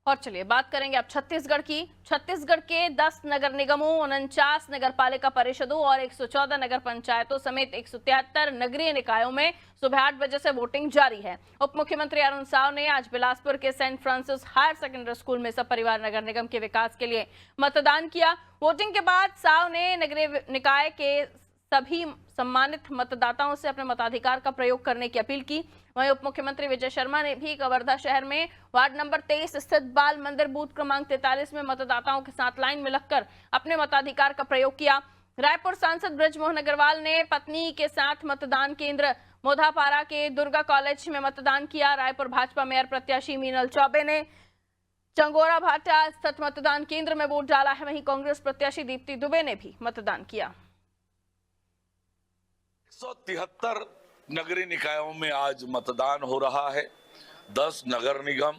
और चलिए बात करेंगे अब छत्तीसगढ़ की। छत्तीसगढ़ के 10 नगर निगमों, 49 नगर पालिका परिषदों और 114 नगर पंचायतों समेत 173 नगरीय निकायों में सुबह 8 बजे से वोटिंग जारी है। उप मुख्यमंत्री अरुण साव ने आज बिलासपुर के saint Francis higher secondary school में सब परिवार नगर निगम के विकास के लिए मतदान किया। वोटिंग के बाद साव ने नगरीय निकाय के सभी सम्मानित मतदाताओं से अपने मताधिकार का प्रयोग करने की अपील की। वहीं उप मुख्यमंत्री विजय शर्मा ने भी कवर्धा शहर में वार्ड नंबर 23 स्थित बाल मंदिर बूथ क्रमांक 43 में मतदाताओं के साथ लाइन में लगकर अपने मताधिकार का प्रयोग किया। रायपुर सांसद बृजमोहन अग्रवाल ने पत्नी के साथ मतदान केंद्र मोधापारा के दुर्गा कॉलेज में मतदान किया। रायपुर भाजपा मेयर प्रत्याशी मीनल चौबे ने चंगोरा भाटा स्थित मतदान केंद्र में वोट डाला है। वहीं कांग्रेस प्रत्याशी दीप्ति दुबे ने भी मतदान किया। 173 नगरीय निकायों में आज मतदान हो रहा है। 10 नगर निगम,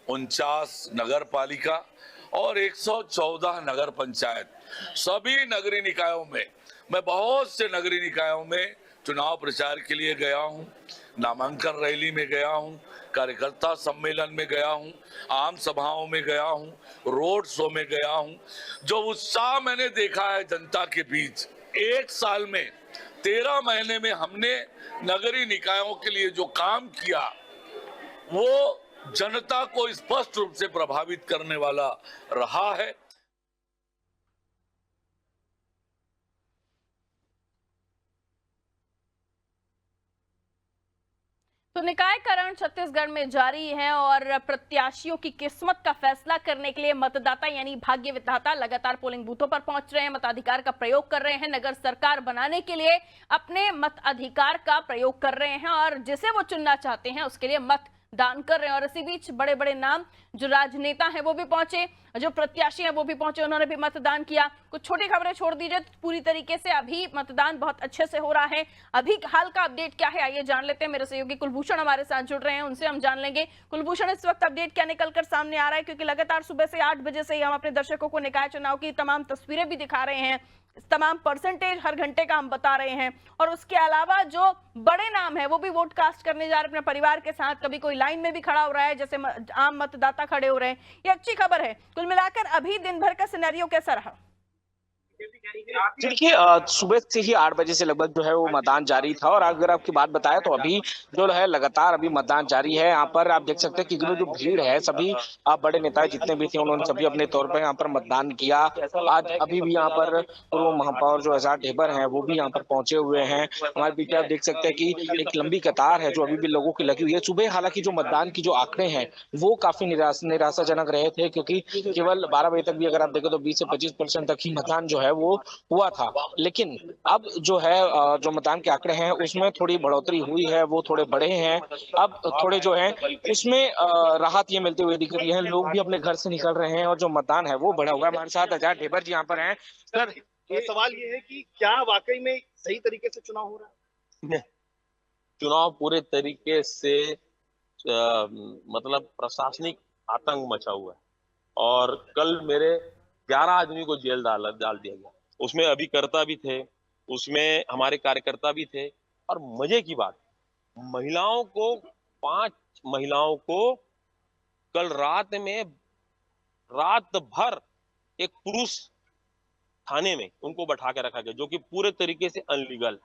49 नगर पालिका और 114 नगर पंचायत, सभी नगरीय निकायों में मैं बहुत से नगरीय निकायों में चुनाव प्रचार के लिए गया हूं, नामांकन रैली में गया हूं, कार्यकर्ता सम्मेलन में गया हूं, आम सभाओं में गया हूं, रोड शो में गया हूं। जो उत्साह मैंने देखा है जनता के बीच, एक साल में 13 महीने में हमने नगरीय निकायों के लिए जो काम किया वो जनता को स्पष्ट रूप से प्रभावित करने वाला रहा है। तो निकायकरण छत्तीसगढ़ में जारी है और प्रत्याशियों की किस्मत का फैसला करने के लिए मतदाता यानी भाग्य विधाता लगातार पोलिंग बूथों पर पहुंच रहे हैं, मताधिकार का प्रयोग कर रहे हैं, नगर सरकार बनाने के लिए अपने मताधिकार का प्रयोग कर रहे हैं और जिसे वो चुनना चाहते हैं उसके लिए मत दान कर रहे हैं। और इसी बीच बड़े बड़े नाम जो राजनेता हैं वो भी पहुंचे, जो प्रत्याशी हैं वो भी पहुंचे, उन्होंने भी मतदान किया। कुछ छोटी खबरें छोड़ दीजिए, पूरी तरीके से अभी मतदान बहुत अच्छे से हो रहा है। अभी हाल का अपडेट क्या है आइए जान लेते हैं। मेरे सहयोगी कुलभूषण हमारे साथ जुड़ रहे हैं, उनसे हम जान लेंगे। कुलभूषण, इस वक्त अपडेट क्या निकलकर सामने आ रहा है, क्योंकि लगातार सुबह से 8 बजे से ही हम अपने दर्शकों को निकाय चुनाव की तमाम तस्वीरें भी दिखा रहे हैं, तमाम परसेंटेज हर घंटे का हम बता रहे हैं और उसके अलावा जो बड़े नाम है वो भी वोट कास्ट करने जा रहे हैं अपने परिवार के साथ। कभी कोई लाइन में भी खड़ा हो रहा है, जैसे आम मतदाता खड़े हो रहे हैं। ये अच्छी खबर है। कुल मिलाकर अभी दिन भर का सिनेरियो कैसा रहा? देखिए, सुबह से ही 8 बजे से लगभग जो है वो मतदान जारी था और अगर आपकी बात बताएं तो अभी जो है लगातार अभी मतदान जारी है। यहाँ पर आप देख सकते हैं कि जो भीड़ है, सभी बड़े नेता जितने भी थे उन्होंने सभी अपने तौर पर यहाँ पर मतदान किया। आज अभी भी यहाँ पर पूर्व महापौर जो आजाद ढेबर हैं वो भी यहाँ पर पहुंचे हुए हैं। हमारे पीछे आप देख सकते हैं कि एक लंबी कतार है जो अभी भी लोगों की लगी हुई है। सुबह हालांकि जो मतदान की जो आंकड़े हैं वो काफी निराशाजनक रहे थे, क्योंकि केवल 12 बजे तक भी अगर आप देखें तो 20 से 25% तक ही मतदान जो है वो हुआ था। लेकिन अब जो है जो मतदान के आंकड़े हैं उसमें थोड़ी बढ़ोतरी हुई है, वो थोड़े बढ़े हैं। अब थोड़े जो है उसमें राहत ये मिलती हुई दिख रही है। लोग भी अपने घर से निकल रहे हैं और जो मतदान है वो बढ़ा हुआ है। हमारे साथ आजाद ढेबर जी यहाँ पर हैं। सर, सवाल ये है कि क्या वाकई में सही तरीके से चुनाव हो रहा है? चुनाव पूरे तरीके से मतलब प्रशासनिक आतंक मचा हुआ है और कल मेरे 11 आदमी को जेल डाल दिया गया। उसमें अभिकर्ता भी थे, उसमें हमारे कार्यकर्ता भी थे और मजे की बात, महिलाओं को 5 महिलाओं को कल रात भर एक पुरुष थाने में उनको बैठा के रखा गया, जो कि पूरे तरीके से अनलीगल।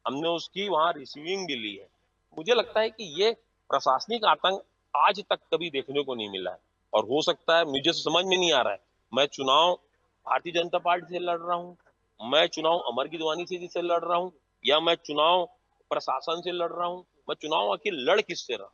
हमने उसकी वहां रिसीविंग भी ली है। मुझे लगता है कि ये प्रशासनिक आतंक आज तक कभी देखने को नहीं मिला है और हो सकता है, मुझे समझ में नहीं आ रहा है, मैं चुनाव भारतीय जनता पार्टी से लड़ रहा हूँ, मैं चुनाव अमर गिदवानी जी से लड़ रहा हूँ या मैं चुनाव प्रशासन से लड़ रहा हूँ, मैं चुनाव आखिर लड़ किससे रहा?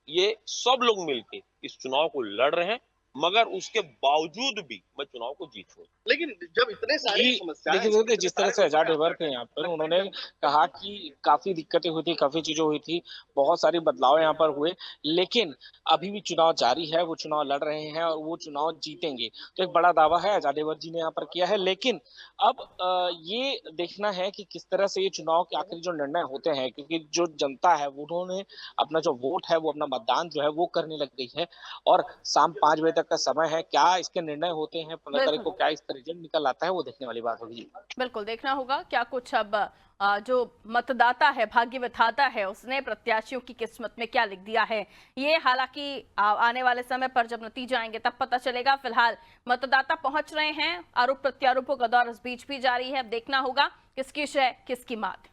ये सब लोग मिलके इस चुनाव को लड़ रहे हैं, मगर उसके बावजूद भी मैं चुनाव को जीत हूँ। लेकिन जब इतने सारी समस्याएं, देखिए जिस तरह से आजाद ढेबर थे यहाँ पर, उन्होंने कहा कि काफी दिक्कतें हुई थी, काफी चीजें हुई थी, बहुत सारे बदलाव यहाँ पर हुए, लेकिन अभी भी चुनाव जारी है, वो चुनाव लड़ रहे हैं और वो चुनाव जीतेंगे। तो एक बड़ा दावा है आजाद ढेबर जी ने यहाँ पर किया है। लेकिन अब ये देखना है कि किस तरह से ये चुनाव के आखिरी जो निर्णय होते हैं, क्योंकि जो जनता है उन्होंने अपना जो वोट है वो अपना मतदान जो है वो करने लग गई है और शाम 5 बजे तक का समय है, क्या इसके निर्णय होते हैं 15 तारीख को, बिल्कुल। क्या इसका रिजल्ट निकल आता है, वो देखने वाली बात होगी। बिल्कुल देखना होगा क्या कुछ अब जो मतदाता है, भाग्य विधाता है, उसने प्रत्याशियों की किस्मत में क्या लिख दिया है। ये हालांकि आने वाले समय पर जब नतीजे आएंगे तब पता चलेगा। फिलहाल मतदाता पहुंच रहे हैं, आरोप प्रत्यारोपों का दौर इस बीच भी जारी है। अब देखना होगा किसकी जय किसकी मात।